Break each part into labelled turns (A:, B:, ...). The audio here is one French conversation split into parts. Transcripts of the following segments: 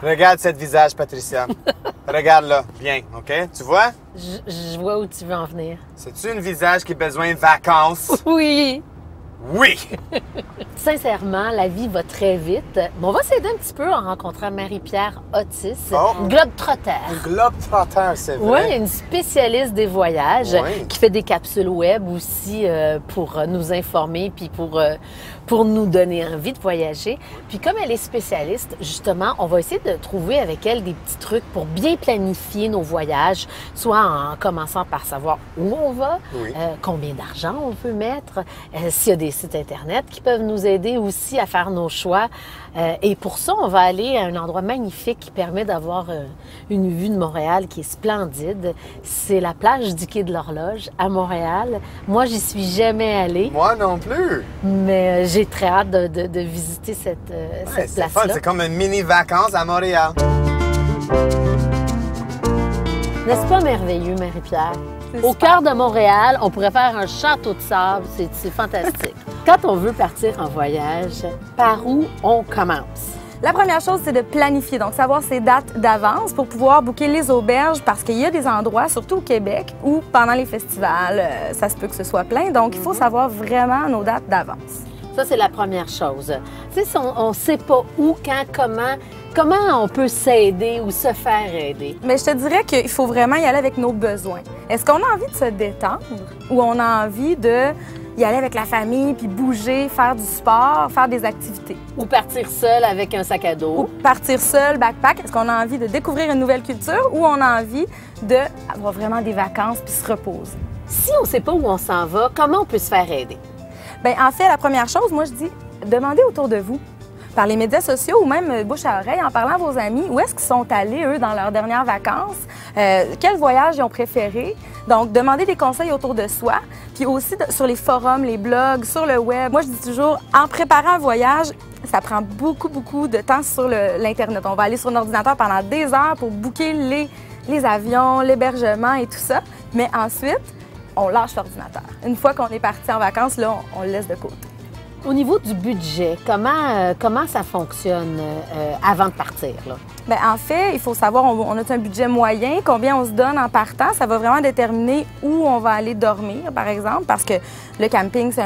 A: Regarde cette visage, Patricia. Regarde-là, bien, OK? Tu vois?
B: Je vois où tu veux en venir.
A: C'est-tu un visage qui a besoin de vacances?
B: Oui!
A: Oui!
B: Sincèrement, la vie va très vite. Mais on va s'aider un petit peu en rencontrant Marie-Pierre Otis,
A: Oh.
B: globe-trotter.
A: Globe-trotter, c'est vrai.
B: Oui, une spécialiste des voyages
A: Oui.
B: qui fait des capsules web aussi pour nous informer puis pour nous donner envie de voyager. Puis comme elle est spécialiste, justement, on va essayer de trouver avec elle des petits trucs pour bien planifier nos voyages, soit en commençant par savoir où on va,
A: Oui.
B: combien d'argent on veut mettre, s'il y a des sites Internet qui peuvent nous aider aussi à faire nos choix. Et pour ça, on va aller à un endroit magnifique qui permet d'avoir une vue de Montréal qui est splendide. C'est la plage du Quai de l'Horloge à Montréal. Moi, j'y suis jamais allée,
A: Moi non plus.
B: mais j'ai très hâte de visiter cette
A: Ouais, c'est fun,
B: place-là.
A: c'est comme une mini-vacances à Montréal.
B: N'est-ce pas merveilleux, Marie-Pierre?
C: C'est
B: Au
C: super.
B: cœur de Montréal, on pourrait faire un château de sable. C'est fantastique. Quand on veut partir en voyage, par où on commence?
C: La première chose, c'est de planifier, donc savoir ses dates d'avance pour pouvoir booker les auberges parce qu'il y a des endroits, surtout au Québec, où pendant les festivals, ça se peut que ce soit plein. Donc, il faut savoir vraiment nos dates d'avance.
B: Ça, c'est la première chose. Tu sais, si on ne sait pas où, quand, comment on peut s'aider ou se faire aider?
C: Mais je te dirais qu'il faut vraiment y aller avec nos besoins. Est-ce qu'on a envie de se détendre ou on a envie de y aller avec la famille, puis bouger, faire du sport, faire des activités?
B: Ou partir seul avec un sac à
C: Ou
B: dos?
C: partir seul, backpack? Est-ce qu'on a envie de découvrir une nouvelle culture ou on a envie d'avoir vraiment des vacances puis se reposer?
B: Si on ne sait pas où on s'en va, comment on peut se faire aider?
C: Bien, en fait, la première chose, moi, je dis, demandez autour de vous, par les médias sociaux ou même bouche à oreille, en parlant à vos amis, où est-ce qu'ils sont allés, eux, dans leurs dernières vacances, quel voyage ils ont préféré. Donc, demandez des conseils autour de soi, puis aussi sur les forums, les blogs, sur le web. Moi, je dis toujours, en préparant un voyage, ça prend beaucoup de temps sur l'Internet. On va aller sur un ordinateur pendant des heures pour booker les avions, l'hébergement et tout ça. Mais ensuite, on lâche l'ordinateur. Une fois qu'on est parti en vacances, là, on le laisse de côté.
B: Au niveau du budget, comment ça fonctionne avant de partir, là?
C: Bien, en fait, il faut savoir, on a un budget moyen, combien on se donne en partant. Ça va vraiment déterminer où on va aller dormir, par exemple, parce que le camping, c'est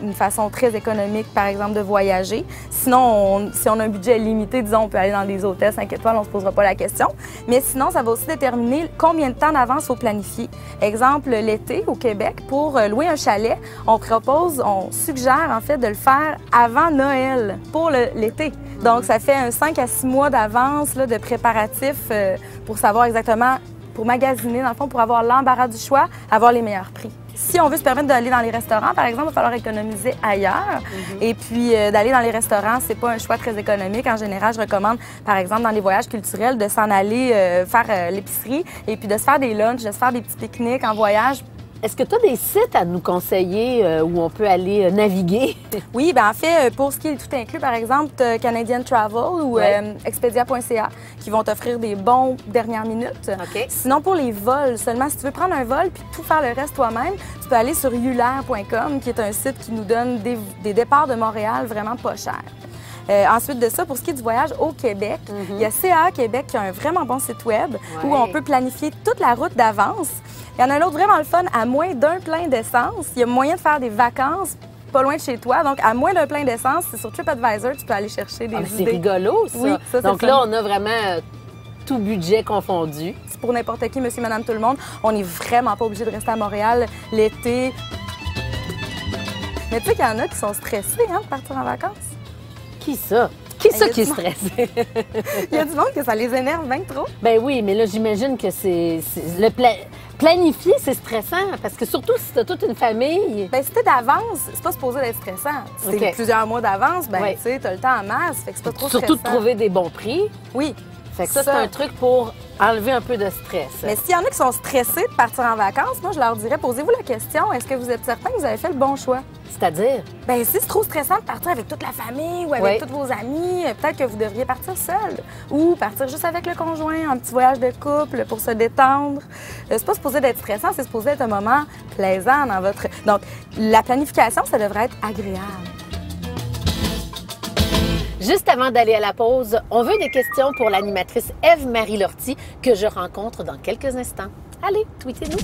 C: une façon très économique, par exemple, de voyager. Sinon, si on a un budget limité, disons, on peut aller dans des hôtels 5 étoiles, on ne se posera pas la question. Mais sinon, ça va aussi déterminer combien de temps d'avance il faut planifier. Exemple, l'été, au Québec, pour louer un chalet, on suggère, en fait, de le faire avant Noël, pour l'été. Donc, ça fait un 5 à 6 mois d'avance là, de préparatifs pour savoir exactement, pour magasiner, dans le fond, pour avoir l'embarras du choix, avoir les meilleurs prix. Si on veut se permettre d'aller dans les restaurants, par exemple, il va falloir économiser ailleurs. Et puis, d'aller dans les restaurants, c'est pas un choix très économique. En général, je recommande, par exemple, dans les voyages culturels, de s'en aller faire l'épicerie et puis de se faire des lunchs, de se faire des petits pique-niques en voyage.
B: Est-ce que tu as des sites à nous conseiller où on peut aller naviguer?
C: Oui, bien en fait, pour ce qui est tout inclus, par exemple, t'as Canadian Travel ou Expedia.ca qui vont t'offrir des bons dernières minutes.
B: OK.
C: Sinon, pour les vols, seulement si tu veux prendre un vol puis tout faire le reste toi-même, tu peux aller sur ulair.com qui est un site qui nous donne des départs de Montréal vraiment pas chers. Ensuite de ça, pour ce qui est du voyage au Québec, il y a CA Québec qui a un vraiment bon site web où on peut planifier toute la route d'avance. Il y en a un autre vraiment le fun, à moins d'un plein d'essence. Il y a moyen de faire des vacances pas loin de chez toi. Donc, à moins d'un plein d'essence, c'est sur TripAdvisor, tu peux aller chercher des
B: C'est
C: idées.
B: rigolo, ça.
C: Oui, ça, c'est
B: Donc
C: le
B: là,
C: fun.
B: on a vraiment tout budget confondu.
C: C'est pour n'importe qui, monsieur, madame, tout le monde. On n'est vraiment pas obligé de rester à Montréal l'été. Mais tu sais qu'il y en a qui sont stressés de partir en vacances.
B: Qui ça? Qui ça
C: y a
B: qui est
C: du monde.
B: stressé?
C: Il y a du monde que ça les énerve bien trop.
B: Ben oui, mais là, j'imagine que planifier, c'est stressant, parce que surtout si tu as toute une famille.
C: Bien, si t'es d'avance, c'est pas supposé d'être stressant. Si c'est
B: OK.
C: plusieurs mois d'avance, ben
B: Oui.
C: tu sais, t'as le temps en masse, fait que c'est pas trop
B: Surtout de
C: stressant.
B: trouver des bons prix.
C: Oui.
B: Fait que ça, c'est un truc pour enlever un peu de stress.
C: Mais s'il y en a qui sont stressés de partir en vacances, moi, je leur dirais, posez-vous la question, est-ce que vous êtes certain que vous avez fait le bon choix?
B: C'est-à-dire?
C: Bien, si c'est trop stressant de partir avec toute la famille ou avec tous vos amis, peut-être que vous devriez partir seul ou partir juste avec le conjoint, un petit voyage de couple pour se détendre. C'est pas supposé d'être stressant, c'est supposé être un moment plaisant dans votre... Donc, la planification, ça devrait être agréable.
B: Juste avant d'aller à la pause, on veut des questions pour l'animatrice Ève-Marie Lortie que je rencontre dans quelques instants. Allez, tweetez-nous!